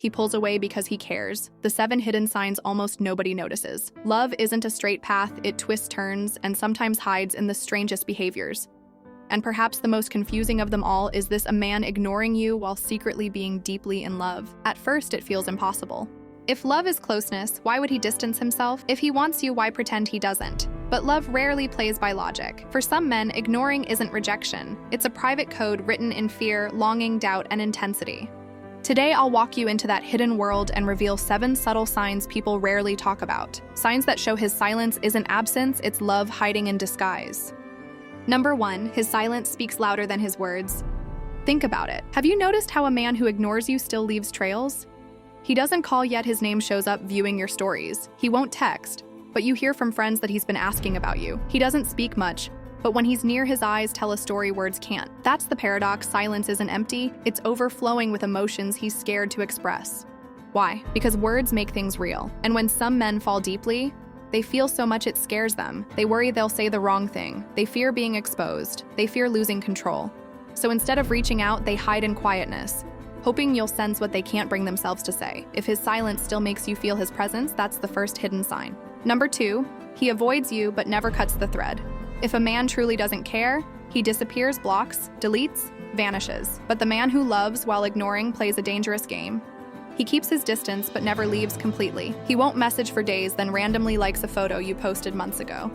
He pulls away because he cares. The 7 hidden signs almost nobody notices. Love isn't a straight path, it twists turns and sometimes hides in the strangest behaviors. And perhaps the most confusing of them all is this: a man ignoring you while secretly being deeply in love. At first, it feels impossible. If love is closeness, why would he distance himself? If he wants you, why pretend he doesn't? But love rarely plays by logic. For some men, ignoring isn't rejection. It's a private code written in fear, longing, doubt, and intensity. Today, I'll walk you into that hidden world and reveal 7 subtle signs people rarely talk about. Signs that show his silence isn't absence, it's love hiding in disguise. Number 1, his silence speaks louder than his words. Think about it. Have you noticed how a man who ignores you still leaves trails? He doesn't call yet his name shows up viewing your stories. He won't text, but you hear from friends that he's been asking about you. He doesn't speak much, but when he's near, his eyes tell a story words can't. That's the paradox. Silence isn't empty, it's overflowing with emotions he's scared to express. Why? Because words make things real. And when some men fall deeply, they feel so much it scares them. They worry they'll say the wrong thing. They fear being exposed. They fear losing control. So instead of reaching out, they hide in quietness, hoping you'll sense what they can't bring themselves to say. If his silence still makes you feel his presence, that's the first hidden sign. Number 2, he avoids you but never cuts the thread. If a man truly doesn't care, he disappears, blocks, deletes, vanishes. But the man who loves while ignoring plays a dangerous game. He keeps his distance but never leaves completely. He won't message for days, then randomly likes a photo you posted months ago.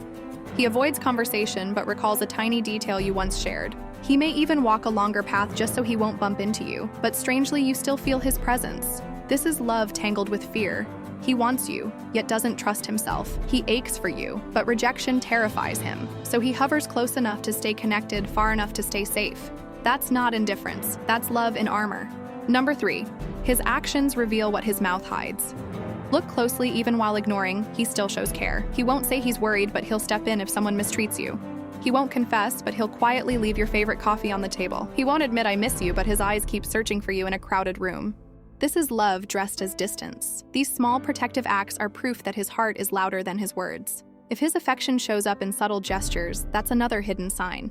He avoids conversation but recalls a tiny detail you once shared. He may even walk a longer path just so he won't bump into you, but strangely you still feel his presence. This is love tangled with fear. He wants you, yet doesn't trust himself. He aches for you, but rejection terrifies him. So he hovers close enough to stay connected, far enough to stay safe. That's not indifference, that's love in armor. Number 3, his actions reveal what his mouth hides. Look closely. Even while ignoring, he still shows care. He won't say he's worried, but he'll step in if someone mistreats you. He won't confess, but he'll quietly leave your favorite coffee on the table. He won't admit "I miss you," but his eyes keep searching for you in a crowded room. This is love dressed as distance. These small protective acts are proof that his heart is louder than his words. If his affection shows up in subtle gestures, that's another hidden sign.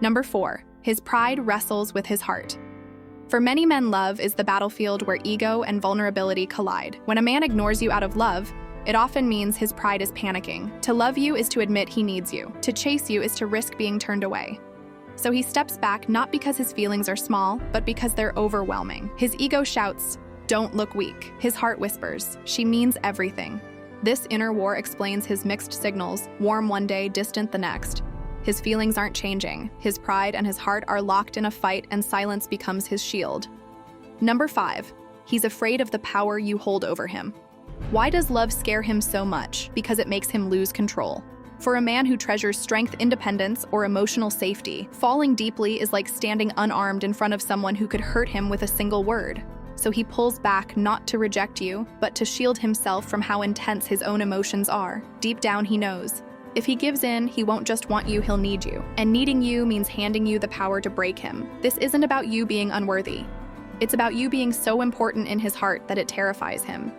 Number 4, his pride wrestles with his heart. For many men, love is the battlefield where ego and vulnerability collide. When a man ignores you out of love, it often means his pride is panicking. To love you is to admit he needs you. To chase you is to risk being turned away. So he steps back, not because his feelings are small, but because they're overwhelming. His ego shouts, "Don't look weak." His heart whispers, "She means everything." This inner war explains his mixed signals, warm one day, distant the next. His feelings aren't changing. His pride and his heart are locked in a fight, and silence becomes his shield. Number 5, he's afraid of the power you hold over him. Why does love scare him so much? Because it makes him lose control. For a man who treasures strength, independence, or emotional safety, falling deeply is like standing unarmed in front of someone who could hurt him with a single word. So he pulls back, not to reject you, but to shield himself from how intense his own emotions are. Deep down, he knows. If he gives in, he won't just want you, he'll need you. And needing you means handing you the power to break him. This isn't about you being unworthy. It's about you being so important in his heart that it terrifies him.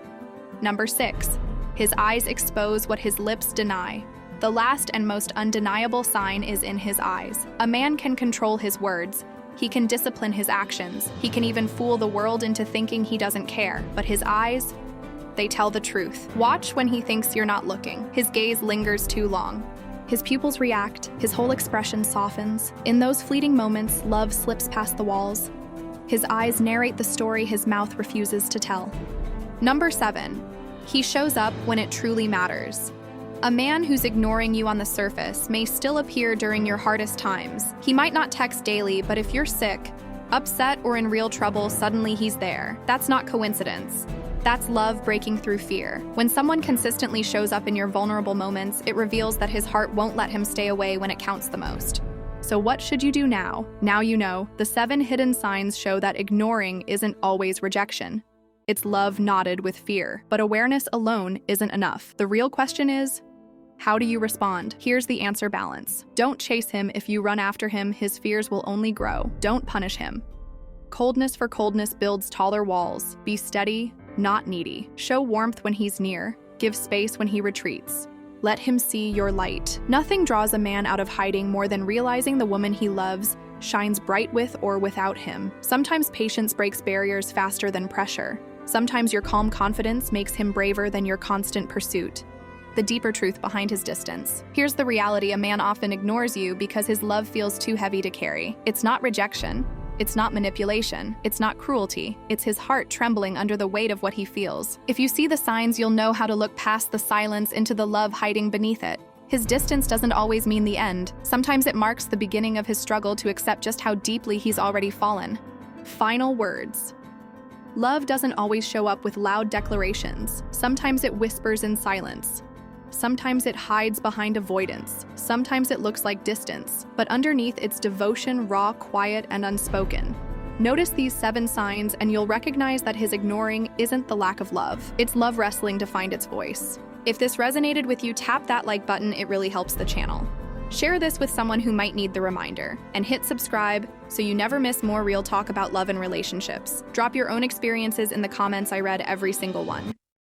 Number 6, his eyes expose what his lips deny. The last and most undeniable sign is in his eyes. A man can control his words. He can discipline his actions. He can even fool the world into thinking he doesn't care. But his eyes, they tell the truth. Watch when he thinks you're not looking. His gaze lingers too long. His pupils react. His whole expression softens. In those fleeting moments, love slips past the walls. His eyes narrate the story his mouth refuses to tell. Number 7, he shows up when it truly matters. A man who's ignoring you on the surface may still appear during your hardest times. He might not text daily, but if you're sick, upset, or in real trouble, suddenly he's there. That's not coincidence. That's love breaking through fear. When someone consistently shows up in your vulnerable moments, it reveals that his heart won't let him stay away when it counts the most. So what should you do now? Now you know. The 7 hidden signs show that ignoring isn't always rejection. It's love knotted with fear. But awareness alone isn't enough. The real question is, how do you respond? Here's the answer: balance. Don't chase him. If you run after him, his fears will only grow. Don't punish him. Coldness for coldness builds taller walls. Be steady, not needy. Show warmth when he's near. Give space when he retreats. Let him see your light. Nothing draws a man out of hiding more than realizing the woman he loves shines bright with or without him. Sometimes patience breaks barriers faster than pressure. Sometimes your calm confidence makes him braver than your constant pursuit. The deeper truth behind his distance. Here's the reality: a man often ignores you because his love feels too heavy to carry. It's not rejection. It's not manipulation. It's not cruelty. It's his heart trembling under the weight of what he feels. If you see the signs, you'll know how to look past the silence into the love hiding beneath it. His distance doesn't always mean the end. Sometimes it marks the beginning of his struggle to accept just how deeply he's already fallen. Final words. Love doesn't always show up with loud declarations. Sometimes it whispers in silence. Sometimes it hides behind avoidance. Sometimes it looks like distance, but underneath it's devotion, raw, quiet, and unspoken. Notice these 7 signs and you'll recognize that his ignoring isn't the lack of love. It's love wrestling to find its voice. If this resonated with you, tap that like button. It really helps the channel. Share this with someone who might need the reminder, and hit subscribe so you never miss more real talk about love and relationships. Drop your own experiences in the comments. I read every single one.